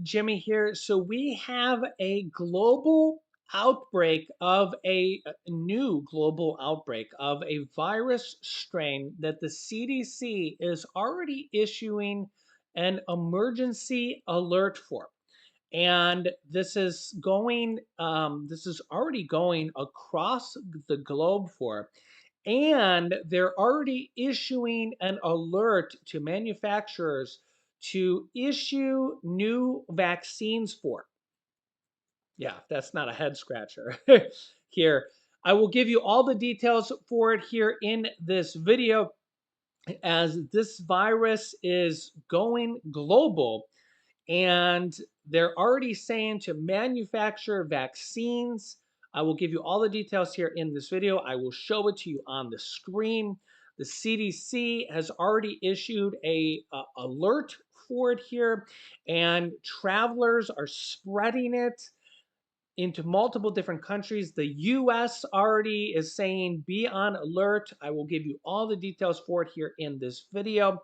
Jimmy here. So we have a global outbreak of a new global outbreak of a virus strain that the CDC is already issuing an emergency alert for. And this is already going across the globe for. And they're already issuing an alert to manufacturers to issue new vaccines for. Yeah, that's not a head scratcher here. I will give you all the details for it here in this video as this virus is going global and they're already saying to manufacture vaccines. I will give you all the details here in this video. I will show it to you on the screen. The CDC has already issued a alert for it here, and travelers are spreading it into multiple different countries. The US already is saying be on alert. I will give you all the details for it here in this video.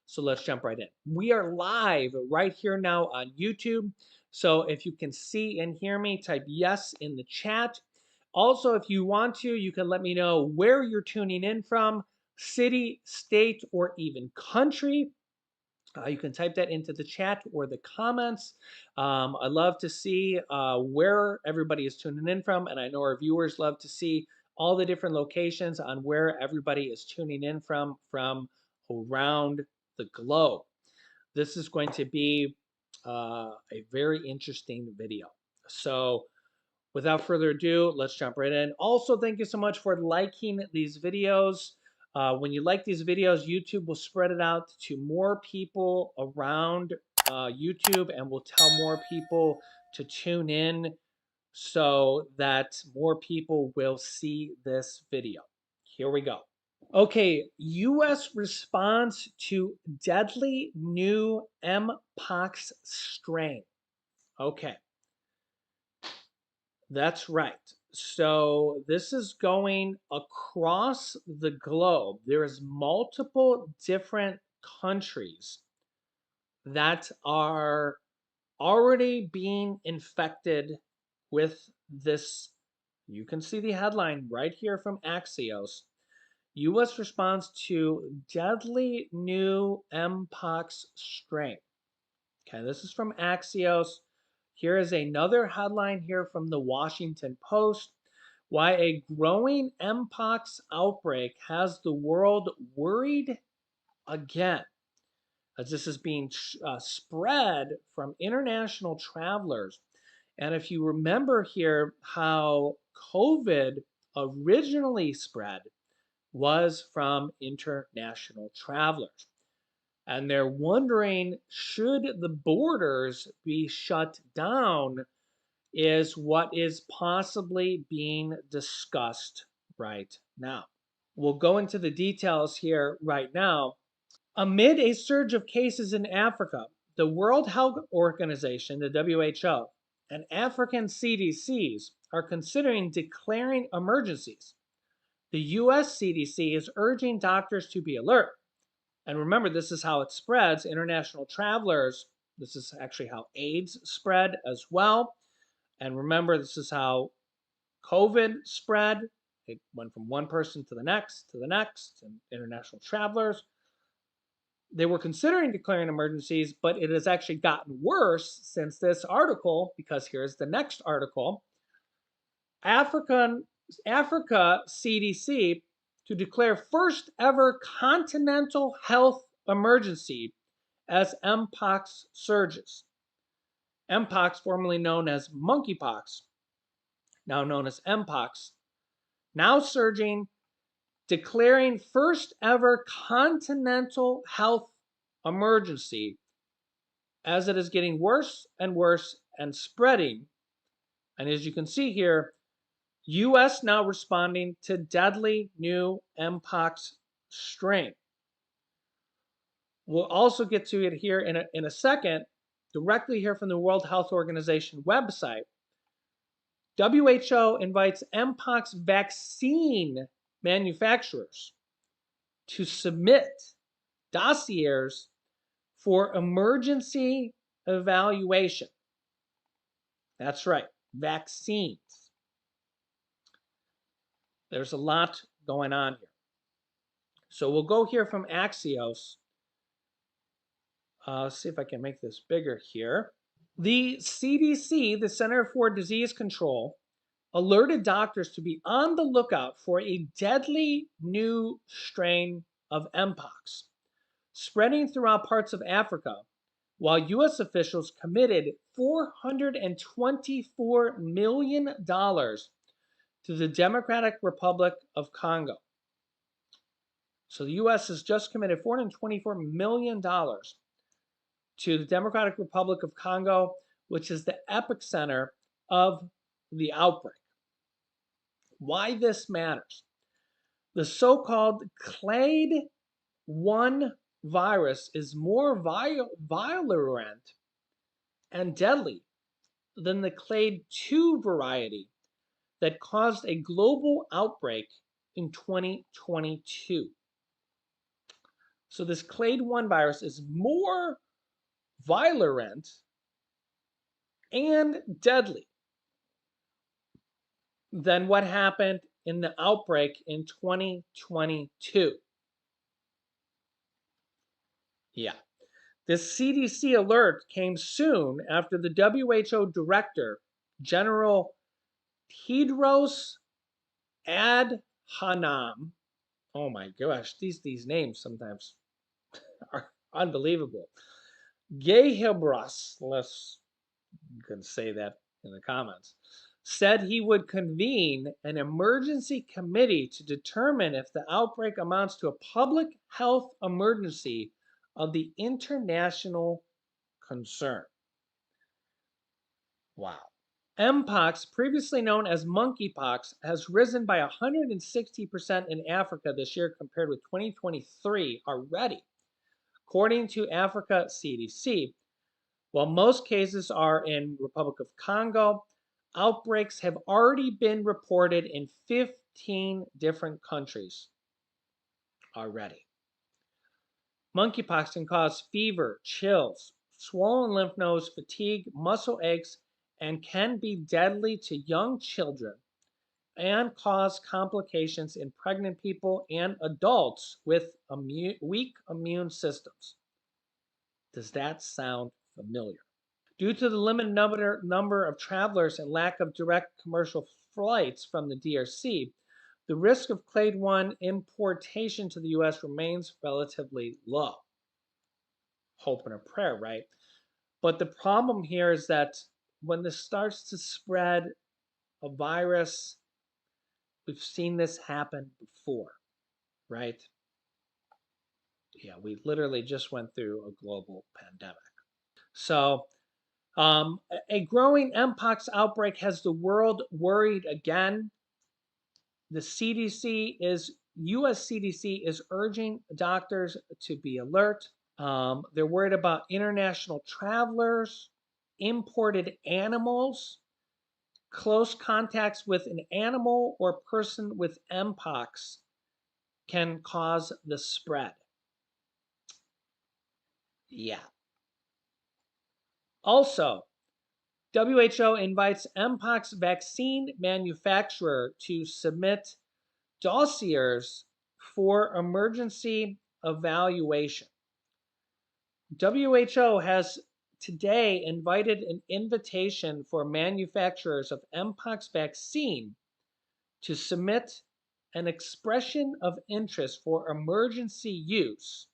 So let's jump right in. We are live right here now on YouTube. So if you can see and hear me, type yes in the chat. Also, if you want to, you can let me know where you're tuning in from, city, state, or even country. You can type that into the chat or the comments. I love to see where everybody is tuning in from, and I know our viewers love to see all the different locations on where everybody is tuning in from around the globe. This is going to be a very interesting video. So without further ado, let's jump right in. Also, thank you so much for liking these videos. When you like these videos, YouTube will spread it out to more people around YouTube and will tell more people to tune in so that more people will see this video. Here we go. Okay, US response to deadly new Mpox strain. Okay. That's right. So this is going across the globe. There's multiple different countries that are already being infected with this. You can see the headline right here from Axios. U.S. response to deadly new Mpox strain. Okay, this is from Axios. Here is another headline here from the Washington Post. Why a growing Mpox outbreak has the world worried again, as this is being spread from international travelers. And if you remember here how COVID originally spread was from international travelers. And they're wondering, should the borders be shut down, is what is possibly being discussed right now. We'll go into the details here right now. Amid a surge of cases in Africa, the World Health Organization, the WHO, and African CDCs are considering declaring emergencies. The US CDC is urging doctors to be alert. And remember, this is how it spreads. International travelers, this is actually how AIDS spread as well. And remember, this is how COVID spread. It went from one person to the next, and international travelers. They were considering declaring emergencies, but it has actually gotten worse since this article, because here's the next article. Africa CDC to declare first ever continental health emergency as Mpox surges. Mpox, formerly known as monkeypox, now known as Mpox, now surging, declaring first ever continental health emergency as it is getting worse and worse and spreading. And as you can see here, US now responding to deadly new Mpox strain. We'll also get to it here in a second, directly here from the World Health Organization website. WHO invites Mpox vaccine manufacturers to submit dossiers for emergency evaluation. That's right, vaccines. There's a lot going on here. So we'll go here from Axios. See if I can make this bigger here. The CDC, the Center for Disease Control, alerted doctors to be on the lookout for a deadly new strain of Mpox spreading throughout parts of Africa, while U.S. officials committed $424 million to the Democratic Republic of Congo. So the U.S. has just committed $424 million to the Democratic Republic of Congo, which is the epicenter of the outbreak. Why this matters. The so-called clade 1 virus is more virulent and deadly than the clade 2 variety that caused a global outbreak in 2022. So this clade 1 virus is more virulent and deadly than what happened in the outbreak in 2022. Yeah. This CDC alert came soon after the WHO Director General Tedros Adhanom, oh my gosh, these names sometimes are unbelievable. Ghebreyesus, you can say that in the comments, said he would convene an emergency committee to determine if the outbreak amounts to a public health emergency of the international concern. Wow. Mpox, previously known as monkeypox, has risen by 160% in Africa this year compared with 2023 already. According to Africa CDC, while most cases are in Republic of Congo, outbreaks have already been reported in 15 different countries already. Monkeypox can cause fever, chills, swollen lymph nodes, fatigue, muscle aches, and can be deadly to young children and cause complications in pregnant people and adults with weak immune systems. Does that sound familiar? Due to the limited number of travelers and lack of direct commercial flights from the DRC, the risk of clade 1 importation to the US remains relatively low. Hope and a prayer, right? But the problem here is that when this starts to spread a virus, we've seen this happen before, right? Yeah, we literally just went through a global pandemic. So, a growing Mpox outbreak has the world worried again. The US CDC is urging doctors to be alert. They're worried about international travelers, imported animals, close contacts with an animal or person with Mpox can cause the spread. Yeah. Also, WHO invites Mpox vaccine manufacturer to submit dossiers for emergency evaluation. WHO has today invited an invitation for manufacturers of Mpox vaccine to submit an expression of interest for emergency use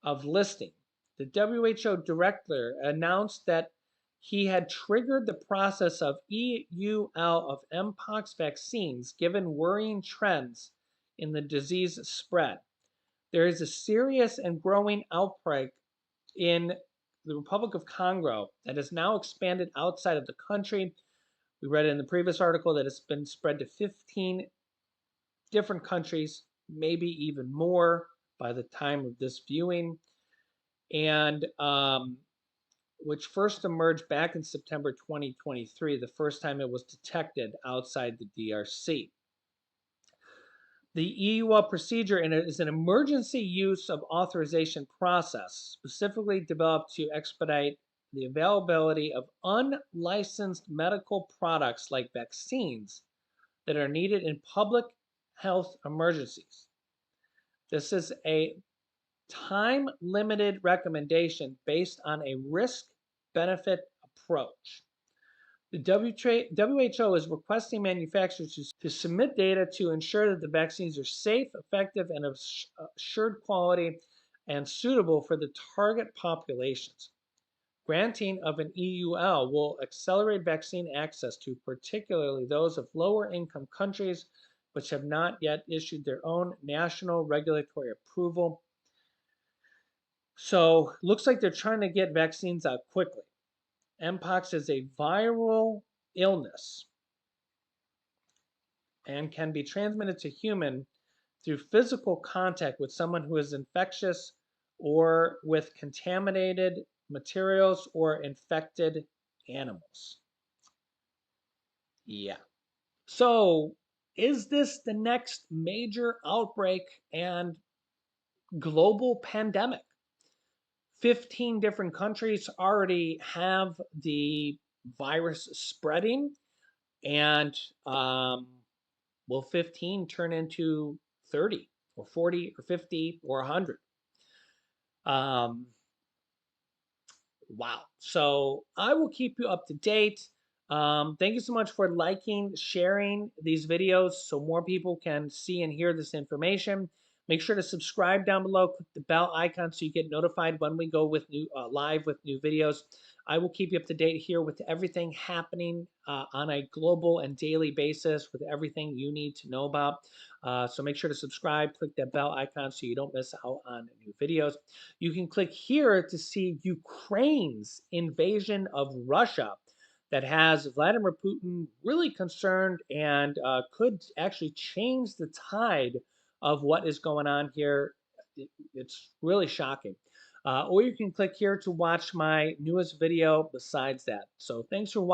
of listing. The WHO director announced that he had triggered the process of EUL of Mpox vaccines given worrying trends in the disease spread. There is a serious and growing outbreak in the Republic of Congo that has now expanded outside of the country. We read in the previous article that it's been spread to 15 different countries, maybe even more by the time of this viewing, and which first emerged back in September 2023, the first time it was detected outside the DRC. The EUL procedure is an emergency use of authorization process specifically developed to expedite the availability of unlicensed medical products like vaccines that are needed in public health emergencies. This is a time limited recommendation based on a risk benefit approach. The WHO is requesting manufacturers to submit data to ensure that the vaccines are safe, effective, and of assured quality and suitable for the target populations. Granting of an EUL will accelerate vaccine access to particularly those of lower income countries which have not yet issued their own national regulatory approval. So, looks like they're trying to get vaccines out quickly. Mpox is a viral illness and can be transmitted to human through physical contact with someone who is infectious or with contaminated materials or infected animals. Yeah. So, is this the next major outbreak and global pandemic? 15 different countries already have the virus spreading, and will 15 turn into 30 or 40 or 50 or 100? Um, wow. So I will keep you up to date. Thank you so much for liking, sharing these videos so more people can see and hear this information. Make sure to subscribe down below, click the bell icon so you get notified when we go with new live with new videos. I will keep you up to date here with everything happening on a global and daily basis with everything you need to know about. So make sure to subscribe, click that bell icon so you don't miss out on new videos. You can click here to see Ukraine's invasion of Russia that has Vladimir Putin really concerned and could actually change the tide of what is going on here. It's really shocking. Or you can click here to watch my newest video besides that. So thanks for watching.